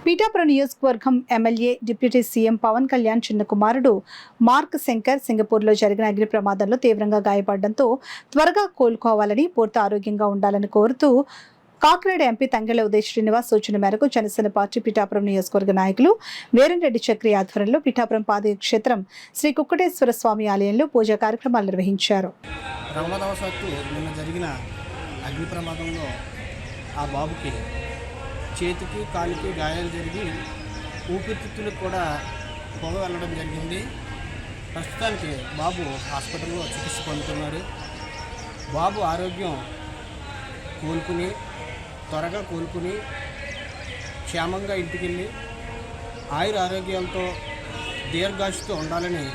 పీఠాపురం నియోజకవర్గం MLA deputy CM Pawan Kalyan చిన్న కుమారుడు మార్క్ శంకర్ సింగపూర్లో జరిగిన అగ్ని ప్రమాదంలో తీవ్రంగా గాయపడడంతో త్వరగా కోలుకోవాలని పూర్తి ఆరోగ్యంగా ఉండాలని కోరుతూ కాకినాడ ఎంపీ తంగెళ్ల ఉదయ్ శ్రీనివాస్ సూచన మేరకు జనసేన పార్టీ పీఠాపురం నియోజకవర్గ నాయకులు వీరంరెడ్డి చక్రి ఆధ్వర్యంలో పీఠాపురం పాదక్షేత్రం శ్రీ కుక్కటేశ్వర స్వామి ఆలయంలో పూజా కార్యక్రమాలు నిర్వహించారు. నిన్న జరిగిన అగ్ని ప్రమాదంలో ఆ బాబుకి చేతికి కాలికి గాయాలు జరిగి ఊపిరితిత్తులకు కూడా పొగ వెళ్ళడం జరిగింది. ప్రస్తుతానికి బాబు హాస్పిటల్లో చికిత్స పొందుతున్నాడు. బాబు ఆరోగ్యం త్వరగా కోలుకుని క్షేమంగా ఇంటికెళ్ళి ఆరోగ్యాలతో దీర్ఘాయుష్తో ఉండాలని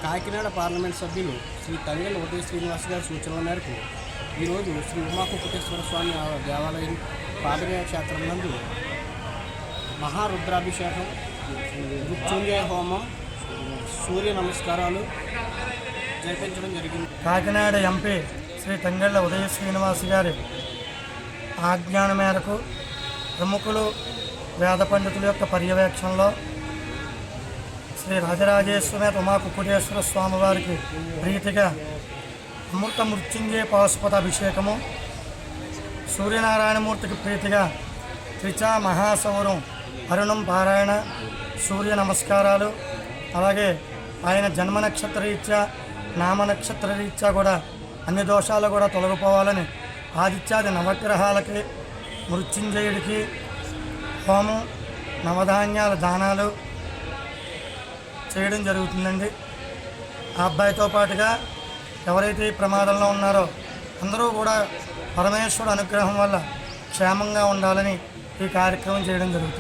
కాకినాడ పార్లమెంట్ సభ్యులు శ్రీ తంగెళ్ల ఉదయ్ శ్రీనివాస్ గారి సూచనల మేరకు ఈరోజు శ్రీ ఉమాకుక్కటేశ్వర స్వామి దేవాలయం పాదయాత్ర క్షేత్రం నందు మహారుద్రాభిషేకం, మృత్యుంజయ హోమం, సూర్య నమస్కారాలు జరిపించడం జరిగింది. కాకినాడ ఎంపీ శ్రీ తంగెళ్ల ఉదయ శ్రీనివాస్ గారి ఆజ్ఞాన మేరకు ప్రముఖులు వేద పండితుల యొక్క పర్యవేక్షణలో శ్రీ రాజరాజేశ్వర ఉమాకుక్కటేశ్వర స్వామి వారికి ప్రీతిగా అమృత మృత్యుంజయ పాశుపత అభిషేకము, సూర్యనారాయణమూర్తికి ప్రీతిగా త్రిచా మహాసౌరం అరుణం పారాయణ, సూర్య నమస్కారాలు, అలాగే ఆయన జన్మ నక్షత్ర రీత్యా నామ నక్షత్ర రీత్యా కూడా అన్ని దోషాలు కూడా తొలగిపోవాలని ఆదిత్యాది నవగ్రహాలకి మృత్యుంజయుడికి హోమం, నవధాన్యాల దానాలు చేయడం జరుగుతుందండి. ఆ అబ్బాయితో పాటుగా ఎవరైతే ఈ ప్రమాదంలో ఉన్నారో అందరూ కూడా పరమేశ్వరుడు అనుగ్రహం వల్ల క్షేమంగా ఉండాలని ఈ కార్యక్రమం చేయడం జరుగుతుంది.